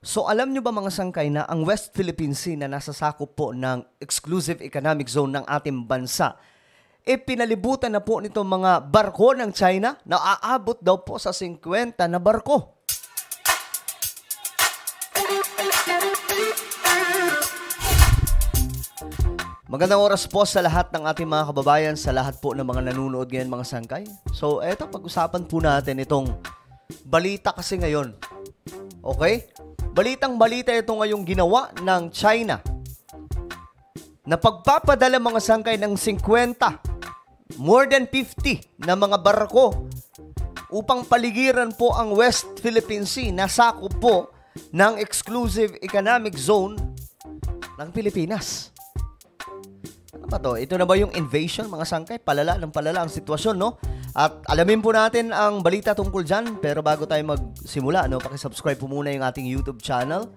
So alam nyo ba mga sangkay na ang West Philippine Sea na nasa sakop po ng exclusive economic zone ng ating bansa, pinalibutan na po nito mga barko ng China na aabot daw po sa 50 na barko. Magandang oras po sa lahat ng ating mga kababayan, sa lahat po ng mga nanonood ngayon mga sangkay. So eto, pag-usapan po natin itong balita kasi ngayon. Okay? Balitang-balita ito ngayong ginawa ng China na pagpapadala mga sangkay ng 50, more than 50 na mga barko upang paligiran po ang West Philippine Sea na sakop po ng exclusive economic zone ng Pilipinas. Ano ba to? Ito na ba yung invasion mga sangkay? Palala ng palala ang sitwasyon, no? At alamin po natin ang balita tungkol dyan. Pero bago tayo magsimula, no, pakisubscribe po muna yung ating YouTube channel.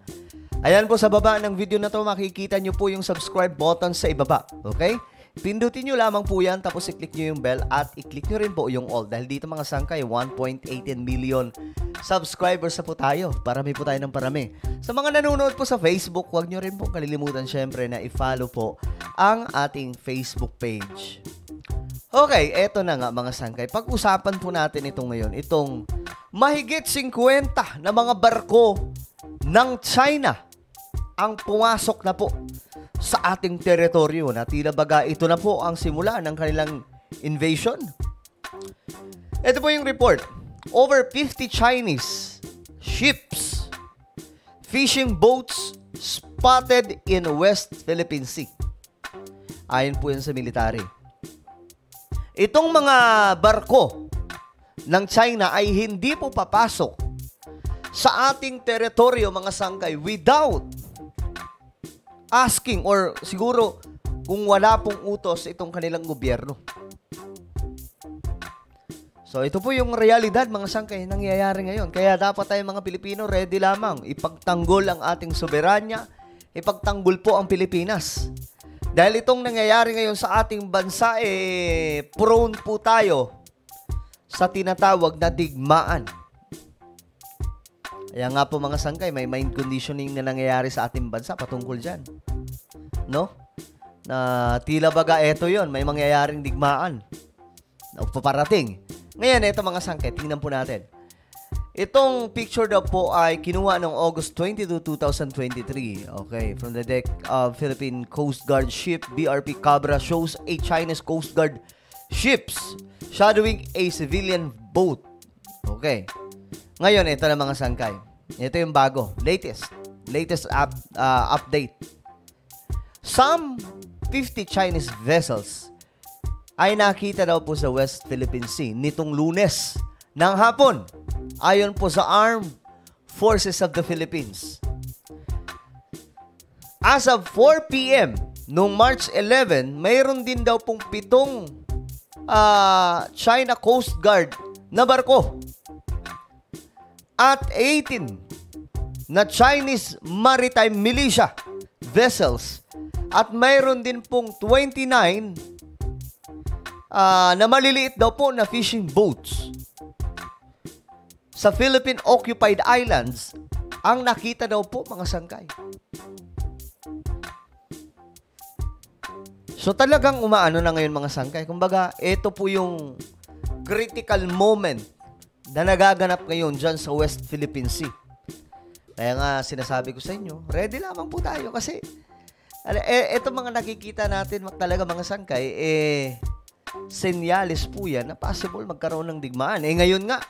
Ayan po sa baba ng video na to, makikita nyo po yung subscribe button sa ibaba. Okay? Pindutin nyo lamang po yan, tapos i-click nyo yung bell at i-click nyo rin po yung all. Dahil dito mga sangkay, 1.18 million subscribers na po tayo. Parami po tayo ng parami. Sa mga nanonood po sa Facebook, huwag nyo rin po kalilimutan syempre na i-follow po ang ating Facebook page. Okay, eto na nga mga sangkay. Pag-usapan po natin ito ngayon, itong mahigit 50 na mga barko ng China ang pumasok na po sa ating teritoryo na tila baga ito na po ang simula ng kanilang invasion. Ito po yung report. Over 50 Chinese ships, fishing boats spotted in West Philippine Sea. Ayon po yan sa military. Itong mga barko ng China ay hindi po papasok sa ating teritoryo mga sangkay without asking or siguro kung wala pong utos itong kanilang gobyerno. So ito po yung realidad mga sangkay nangyayari ngayon. Kaya dapat tayo mga Pilipino ready lamang ipagtanggol ang ating soberanya, ipagtanggol po ang Pilipinas. Dahil itong nangyayari ngayon sa ating bansa, prone po tayo sa tinatawag na digmaan. Kaya nga po mga sangkay, may mind conditioning na nangyayari sa ating bansa patungkol dyan. No? Na tila baga eto yon, may mangyayaring digmaan na paparating. Ngayon, eto mga sangkay, tingnan po natin. Itong picture daw po ay kinuha noong August 22, 2023. Okay, from the deck of Philippine Coast Guard ship BRP Cabra shows a Chinese Coast Guard ships shadowing a civilian boat. Okay. Ngayon, ito na mga sangkay. Ito yung bago. Latest update. Some 50 Chinese vessels ay nakita daw po sa West Philippine Sea nitong Lunes ng hapon. Ayon po sa Armed Forces of the Philippines. As of 4 p.m. noong March 11, mayroon din daw pong 7 China Coast Guard na barko at 18 na Chinese Maritime Militia vessels at mayroon din pong 29 na maliliit daw po na fishing boats sa Philippine-occupied islands ang nakita daw po mga sangkay. So talagang umaano na ngayon mga sangkay. Kumbaga, ito po yung critical moment na nagaganap ngayon dyan sa West Philippine Sea. Kaya nga sinasabi ko sa inyo, ready lamang po tayo kasi ito mga nakikita natin talaga mga sangkay, senyales po yan na possible magkaroon ng digmaan. Ngayon nga,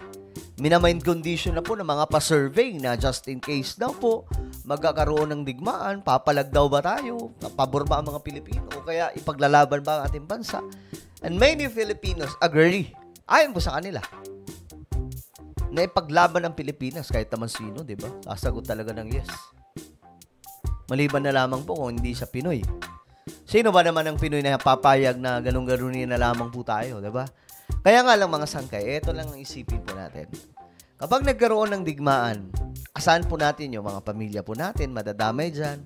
minamind condition na po ng mga pa-survey na just in case daw po magkakaroon ng digmaan, papalag daw ba tayo, pabor ba ang mga Pilipino, o kaya ipaglalaban ba ang ating bansa? And many Filipinos agree, ayon po sa kanila, na ipaglaban ng Pilipinas kahit naman sino, di ba? Sasagot talaga ng yes. Maliban na lamang po kung hindi siya Pinoy. Sino ba naman ang Pinoy na papayag na ganun-ganunin na lamang po tayo, di ba? Kaya nga lang mga sangkay, ito lang ang isipin po natin. Kapag nagkaroon ng digmaan, asahan po natin yung mga pamilya po natin, madadamay dyan.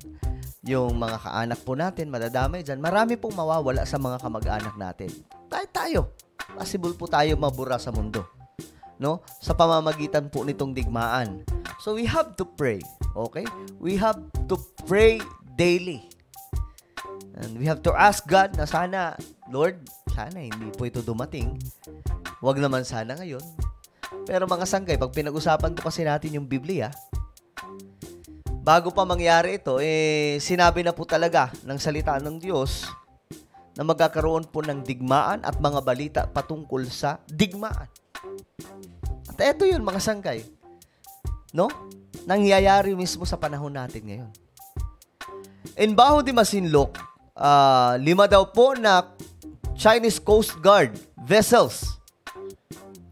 Yung mga kaanak po natin, madadamay dyan. Marami pong mawawala sa mga kamag-anak natin. Kahit tayo, possible po tayo mabura sa mundo, no? Sa pamamagitan po nitong digmaan. So we have to pray. Okay? We have to pray daily. And we have to ask God na sana, Lord, sana hindi po ito dumating. Wag naman sana ngayon. Pero mga sangkay, pag pinag-usapan po kasi natin yung Biblia, bago pa mangyari ito, sinabi na po talaga ng salita ng Diyos na magkakaroon po ng digmaan at mga balita patungkol sa digmaan. At ito yun, mga sangkay. No? Nangyayari mismo sa panahon natin ngayon. In Baho de Masinloc, 5 daw po na Chinese Coast Guard vessels.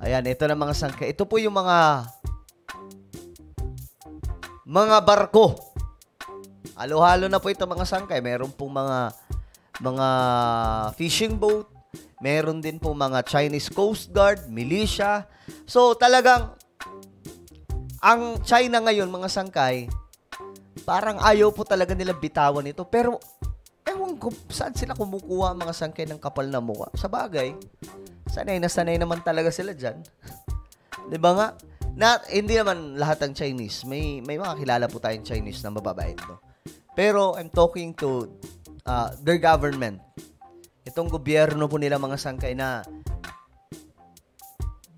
Ayan, ito na mga sangkay. Ito po yung mga barko. Halo-halo na po ito mga sangkay. Meron pong mga fishing boat. Meron din po mga Chinese Coast Guard, militia. So talagang ang China ngayon mga sangkay, parang ayaw po talaga nila bitawan ito. Pero ewan ko saan sila kumukuha mga sangkay ng kapal na mukha. Sa bagay, sanay naman talaga sila dyan. Diba nga? Hindi naman lahat ng Chinese. May mga kilala po tayong Chinese na mababait, no? Pero I'm talking to their government. Itong gobyerno po nila mga sangkay na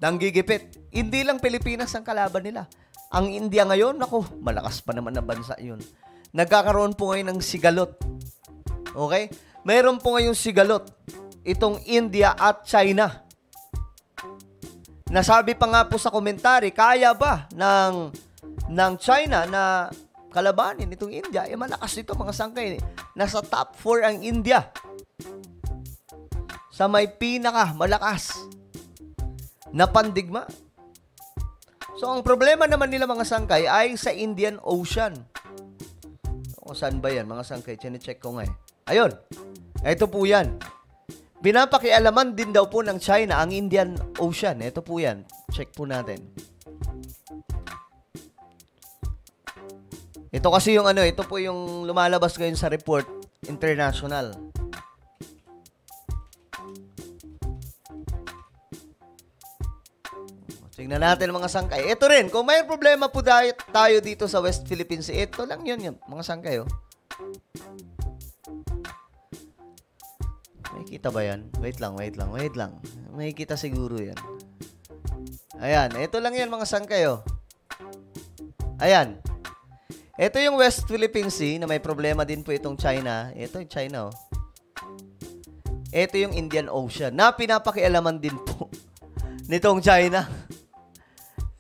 nanggigipit. Hindi lang Pilipinas ang kalaban nila. Ang India ngayon, naku, malakas pa naman na bansa yun. Nagkakaroon po ngayon ng sigalot. Okay? Mayroon po ngayong sigalot. Itong India at China. Nasabi pa nga po sa komentary, kaya ba ng China na kalabanin itong India? Malakas ito mga sangkay. Nasa top 4 ang India. Sa may pinaka malakas na pandigma. So, ang problema naman nila mga sangkay ay sa Indian Ocean. O, saan ba yan mga sangkay? Chine-check ko nga eh. Ayun. Ito po yan. Pinapakialaman din daw po ng China ang Indian Ocean. Ito po yan. Check po natin. Ito kasi yung ito po yung lumalabas ngayon sa report international. Tingnan natin mga sangkay. Ito rin, kung may problema po tayo dito sa West Philippine Sea, ito lang yun mga sangkay, oh. May kita ba yan? Wait lang. May kita siguro yan. Ayan, ito lang yan mga sangkay, oh. Ayan. Ito yung West Philippine Sea na may problema din po itong China. Ito yung China, oh. Ito yung Indian Ocean na pinapakialaman din po nitong China.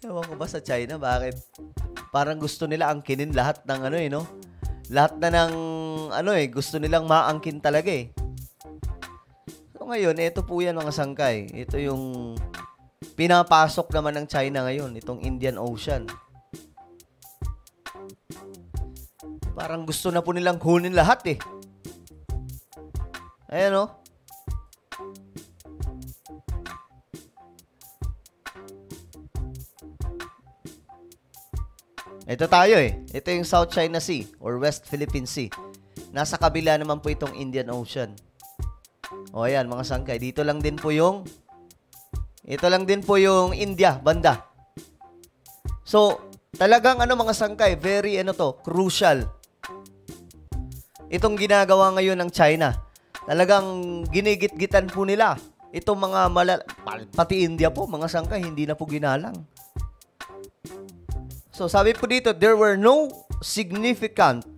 Ewan ko ba sa China, bakit? Parang gusto nila angkinin lahat ng no? Lahat na ng gusto nilang maangkin talaga eh. So ngayon, ito po yan mga sangkay. Ito yung pinapasok naman ng China ngayon, itong Indian Ocean. Parang gusto na po nilang kunin lahat eh. Ayan oh. Ito tayo eh. Ito yung South China Sea or West Philippine Sea. Nasa kabila naman po itong Indian Ocean. O ayan mga sangkay. Ito lang din po yung India, banda. So, talagang mga sangkay, very crucial. Itong ginagawa ngayon ng China. Talagang ginigit-gitan po nila. Itong mga pati India po, mga sangkay, hindi na po ginalang. So, sabi po dito, there were no significant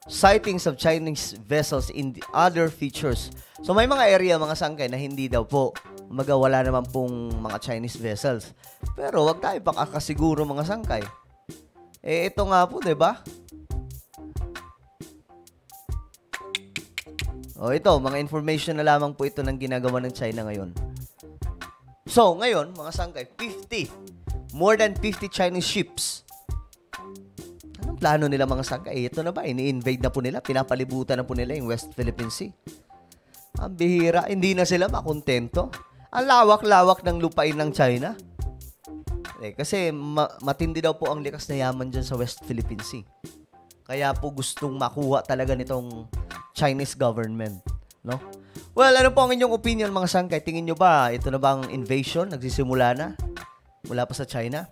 sightings of Chinese vessels in the other features. So, may mga area, mga sangkay, na hindi daw po magawala naman pong mga Chinese vessels. Pero, wag tayo pakakasiguro, mga sangkay. Ito nga po, diba? Ito, mga information na lamang po ito ng ginagawa ng China ngayon. So, ngayon, mga sangkay, more than 50 Chinese ships. Anong plano nila mga sangkay? Ito na ba? Ini-invade na po nila? Pinapalibutan na po nila yung West Philippine Sea? Ang bihira. Hindi na sila makontento. Ang lawak-lawak ng lupain ng China. Kasi matindi daw po ang likas na yaman dyan sa West Philippine Sea. Kaya po gustong makuha talaga nitong Chinese government. No? Well, ano po ang inyong opinion mga sangkay? Tingin nyo ba, ito na bang invasion? Nagsisimula na? Mula pa sa China?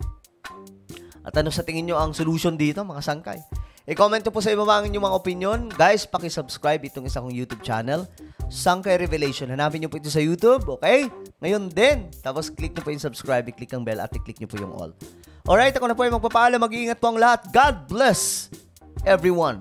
At ano sa tingin nyo ang solution dito, mga sangkay? I-comment po sa ibaba ang inyong mga opinion. Guys, paki-subscribe itong isa kong YouTube channel, Sangkay Revelation. Hanapin niyo po ito sa YouTube, okay? Ngayon din. Tapos click niyo po yung subscribe, i-click ang bell at i-click niyo po yung all. Alright, ako na po yung magpapaalam. Mag-iingat po ang lahat. God bless everyone.